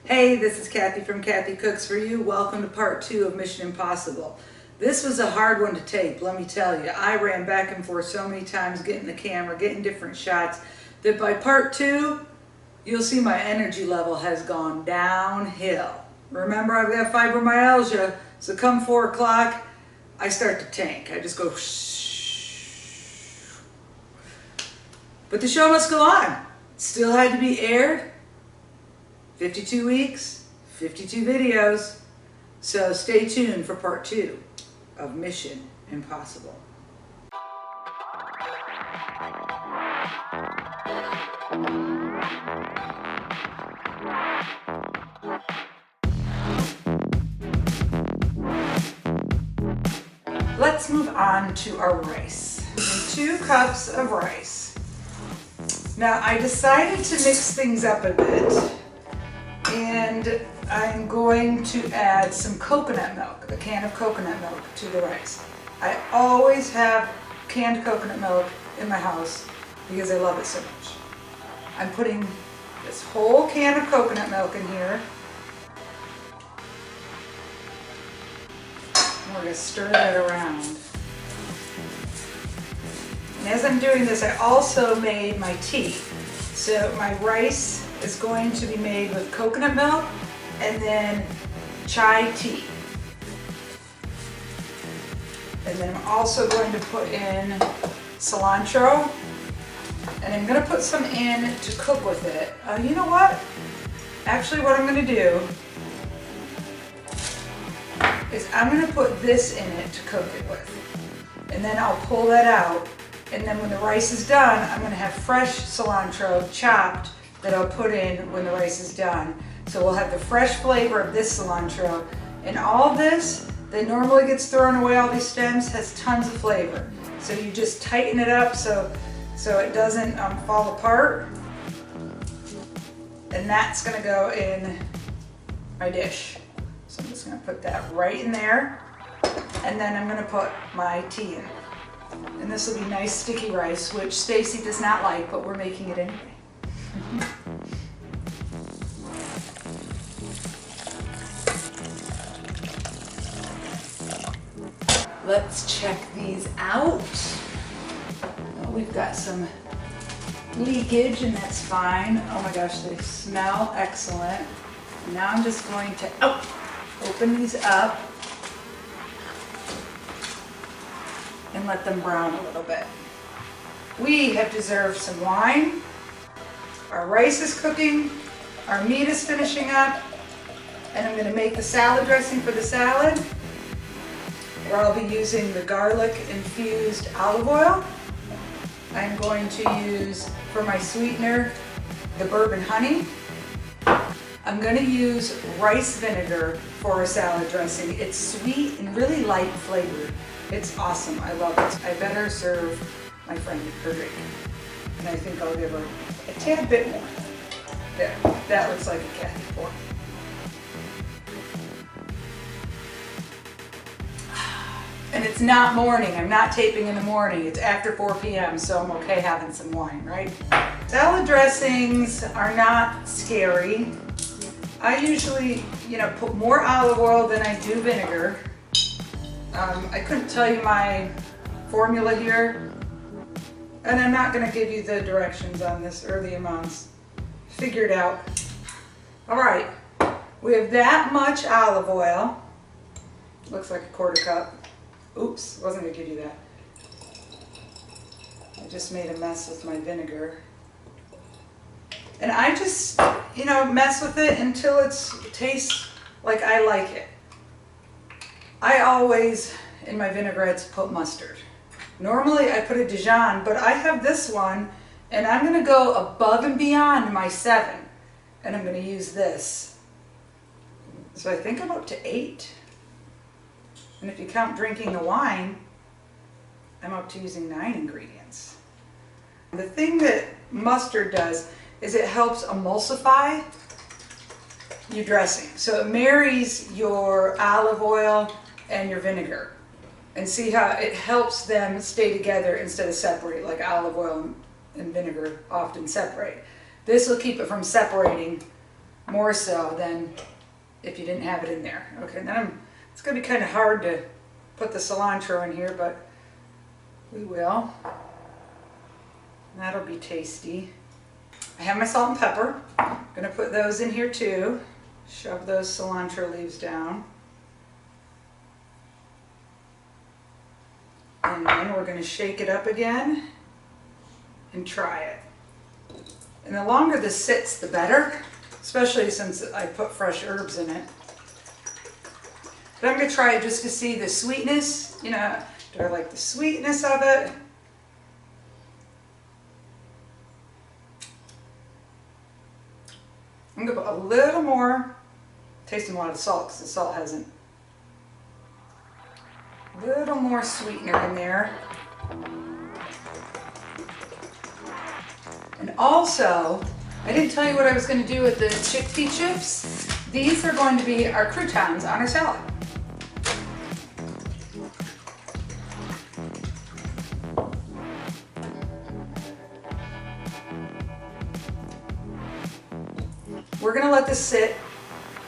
Hey, this is Kathy from Kathy Cooks For You. Welcome to part 2 of Mission Impossible. This was a hard one to tape, let me tell you. I ran back and forth so many times getting the camera, getting different shots, that by part 2, you'll see my energy level has gone downhill. Remember, I've got fibromyalgia, so come 4 o'clock, I start to tank. I just go shh. But the show must go on. Still had to be aired. 52 weeks, 52 videos. So stay tuned for part 2 of Mission Impossible. Let's move on to our rice. 2 cups of rice. Now I decided to mix things up a bit, and I'm going to add some coconut milk, a can of coconut milk to the rice. I always have canned coconut milk in my house because I love it so much. I'm putting this whole can of coconut milk in here. We're going to stir that around. And as I'm doing this, I also made my tea. So my rice is going to be made with coconut milk and then chai tea. And then I'm also going to put in cilantro, and I'm going to put some in to cook with it. You know what? Actually, what I'm going to do is I'm going to put this in it to cook it with. And then I'll pull that out. And then when the rice is done, I'm going to have fresh cilantro chopped that I'll put in when the rice is done. So we'll have the fresh flavor of this cilantro. And all this that normally gets thrown away, all these stems, has tons of flavor. So you just tighten it up so it doesn't fall apart. And that's going to go in my dish. So I'm just going to put that right in there. And then I'm going to put my tea in. And this will be nice sticky rice, which Stacy does not like, but we're making it anyway. Let's check these out. Oh, we've got some leakage, and that's fine. Oh my gosh, they smell excellent. Now I'm just going to open these up and let them brown a little bit. We have deserved some wine. Our rice is cooking. Our meat is finishing up. And I'm going to make the salad dressing for the salad, where I'll be using the garlic infused olive oil. I'm going to use, for my sweetener, the Bourbon Honey. I'm going to use rice vinegar for a salad dressing. It's sweet and really light flavored. It's awesome. I love it. I better serve my friend her drink. And I think I'll give her a tad bit more. There, that looks like a Kathy fork. And it's not morning. I'm not taping in the morning. It's after 4 p.m., so I'm okay having some wine, right? Salad dressings are not scary. I usually, put more olive oil than I do vinegar. I couldn't tell you my formula here, and I'm not going to give you the directions on this or the amounts. Figure it out. All right, we have that much olive oil. Looks like a 1/4 cup. Oops, wasn't going to give you that. I just made a mess with my vinegar. And I just, mess with it until it tastes like I like it. I always, in my vinaigrettes, put mustard. Normally I put a Dijon, but I have this one, and I'm going to go above and beyond my 7. And I'm going to use this. So I think I'm up to 8. And if you count drinking the wine, I'm up to using 9 ingredients. The thing that mustard does is it helps emulsify your dressing. So it marries your olive oil and your vinegar. And see how it helps them stay together instead of separate, like olive oil and vinegar often separate. This will keep it from separating more so than if you didn't have it in there. Okay, then it's gonna be kind of hard to put the cilantro in here, but we will. That'll be tasty. I have my salt and pepper. I'm gonna put those in here too. Shove those cilantro leaves down. And then we're gonna shake it up again and try it. And the longer this sits, the better, especially since I put fresh herbs in it. But I'm gonna try it just to see the sweetness, you know, do I like the sweetness of it? I'm gonna put a little more, tasting a lot of salt because the salt hasn't. A little more sweetener in there. And also, I didn't tell you what I was going to do with the chickpea chips. These are going to be our croutons on our salad. We're going to let this sit,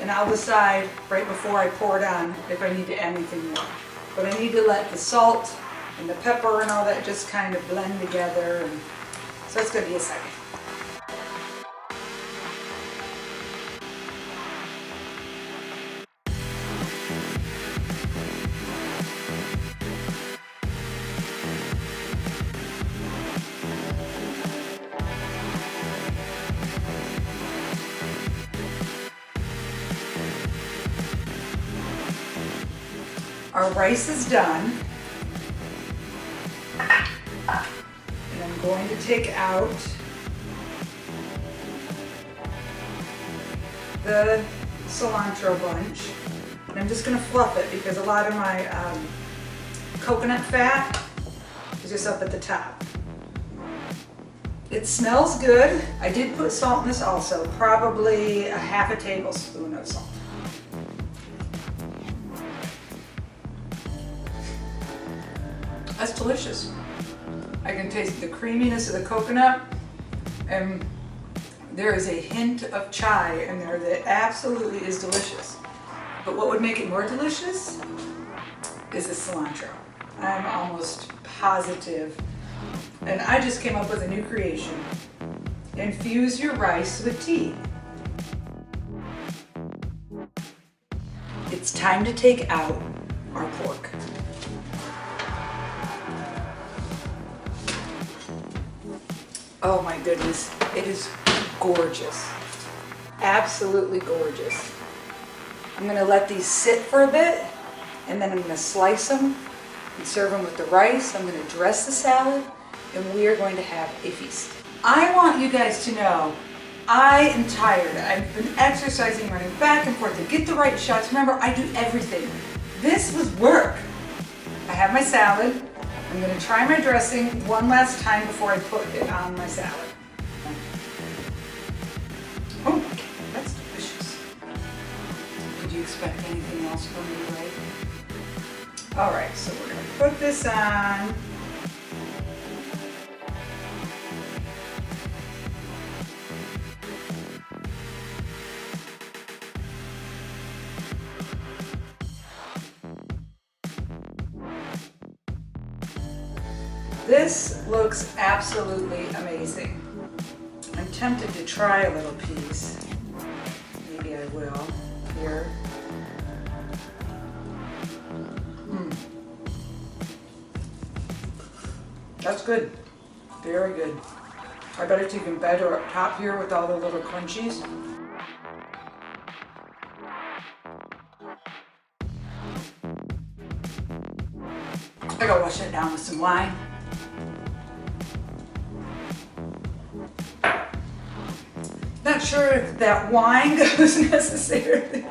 and I'll decide right before I pour it on if I need to add anything more. But I need to let the salt and the pepper and all that just kind of blend together. And so it's going to be a second. Our rice is done. And I'm going to take out the cilantro bunch. And I'm just going to fluff it because a lot of my coconut fat is just up at the top. It smells good. I did put salt in this also, probably a half a tablespoon of salt. That's delicious. I can taste the creaminess of the coconut, and there is a hint of chai in there that absolutely is delicious. But what would make it more delicious is the cilantro. I'm almost positive. And I just came up with a new creation. Infuse your rice with tea. It's time to take out our pork. Oh my goodness, it is gorgeous. Absolutely gorgeous. I'm gonna let these sit for a bit, and then I'm gonna slice them and serve them with the rice. I'm gonna dress the salad, and we are going to have a feast. I want you guys to know, I am tired. I've been exercising, running back and forth to get the right shots. Remember, I do everything. This was work. I have my salad. I'm going to try my dressing one last time before I put it on my salad. Oh, that's delicious. Did you expect anything else from me, right? All right, so we're going to put this on. This looks absolutely amazing. I'm tempted to try a little piece. Maybe I will. Here. That's good. Very good. I bet it's even better up top here with all the little crunchies. I gotta wash it down with some wine. Not sure if that wine goes necessarily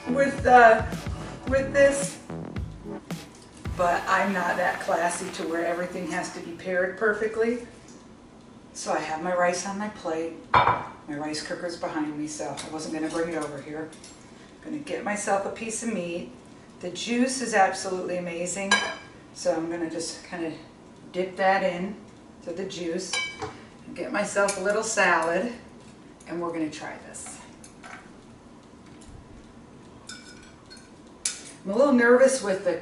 with this, but I'm not that classy to where everything has to be paired perfectly. So I have my rice on my plate. My rice cooker's behind me, so I wasn't gonna bring it over here. I'm gonna get myself a piece of meat. The juice is absolutely amazing, so I'm gonna just kind of dip that in to the juice and get myself a little salad. And we're going to try this. I'm a little nervous with the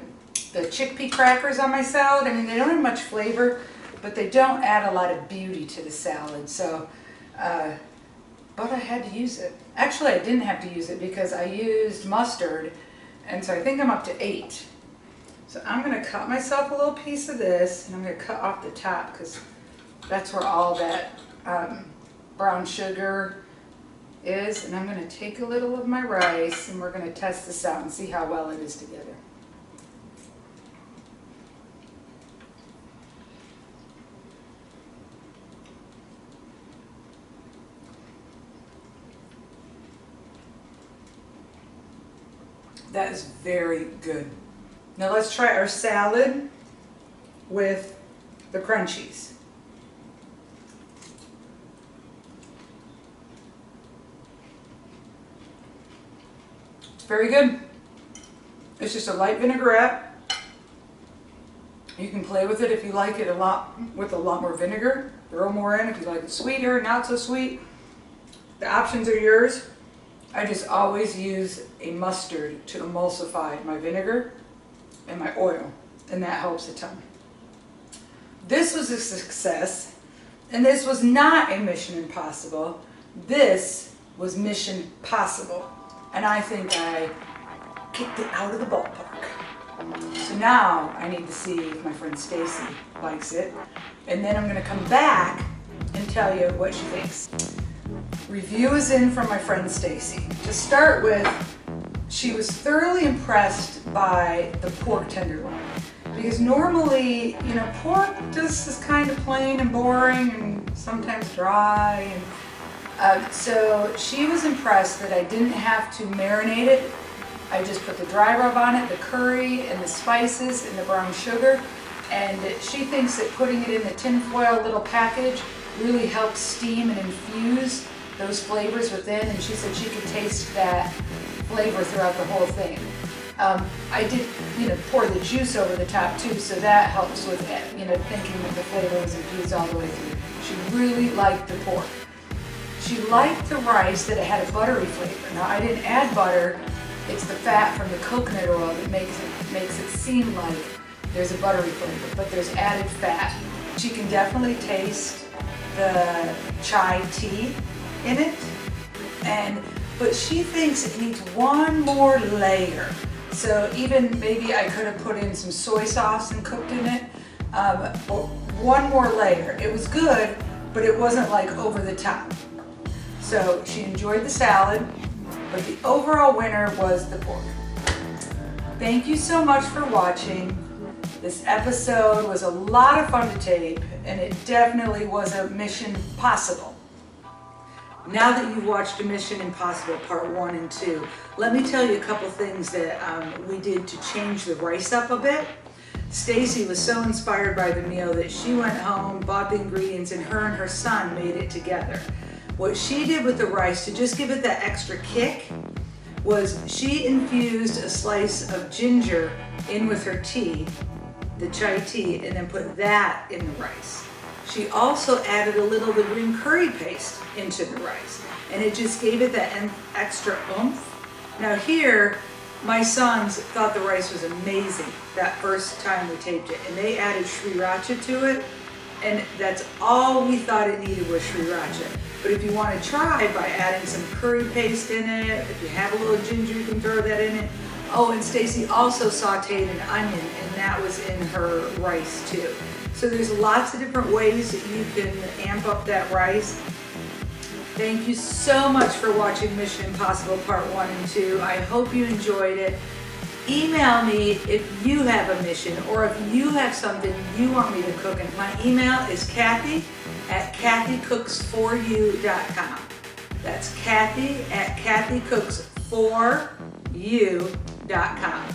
chickpea crackers on my salad. I mean, they don't have much flavor, but they don't add a lot of beauty to the salad. So, but I had to use it. Actually, I didn't have to use it because I used mustard, and so I think I'm up to 8. So I'm gonna cut myself a little piece of this, and I'm gonna cut off the top because that's where all that brown sugar is. And I'm gonna take a little of my rice, and we're gonna test this out and see how well it is together. That is very good. Now let's try our salad with the crunchies. It's very good. It's just a light vinaigrette. You can play with it if you like it a lot more vinegar. Throw more in if you like it sweeter, not so sweet. The options are yours. I just always use a mustard to emulsify my vinegar and my oil, and that helps a ton. This was a success, and this was not a Mission Impossible. This was Mission Possible, and I think I kicked it out of the ballpark. So now I need to see if my friend Stacy likes it, and then I'm going to come back and tell you what she thinks. Review is in from my friend Stacy. To start with, she was thoroughly impressed by the pork tenderloin. Because normally, you know, pork just is kind of plain and boring and sometimes dry. And so she was impressed that I didn't have to marinate it. I just put the dry rub on it, the curry and the spices and the brown sugar. And she thinks that putting it in the tinfoil little package really helps steam and infuse those flavors within, and she said she could taste that flavor throughout the whole thing. I did, you know, pour the juice over the top too, so that helps with, you know, thinking that the flavor was infused all the way through. She really liked the pork. She liked the rice, that it had a buttery flavor. Now I didn't add butter. It's the fat from the coconut oil that makes it seem like there's a buttery flavor, but there's added fat. She can definitely taste the chai tea in it, but she thinks it needs one more layer. So even maybe I could have put in some soy sauce and cooked in it, or one more layer. It was good, but it wasn't like over the top. So she enjoyed the salad, but the overall winner was the pork. Thank you so much for watching. This episode was a lot of fun to tape, and it definitely was a Mission Possible. Now that you've watched Mission Impossible Part 1 and 2, let me tell you a couple things that we did to change the rice up a bit. Stacy was so inspired by the meal that she went home, bought the ingredients, and her son made it together. What she did with the rice to just give it that extra kick was she infused a slice of ginger in with her tea, the chai tea, and then put that in the rice. She also added a little of the green curry paste into the rice, and it just gave it that extra oomph. Now here, my sons thought the rice was amazing that first time we taped it, and they added sriracha to it, and that's all we thought it needed was sriracha. But if you want to try by adding some curry paste in it, if you have a little ginger, you can throw that in it. Oh, and Stacy also sauteed an onion, and that was in her rice too. So there's lots of different ways that you can amp up that rice. Thank you so much for watching Mission Impossible Part 1 and 2. I hope you enjoyed it. Email me if you have a mission or if you have something you want me to cook. And my email is Kathy@KathyCooksForYou.com. That's Kathy@KathyCooksForYou.com.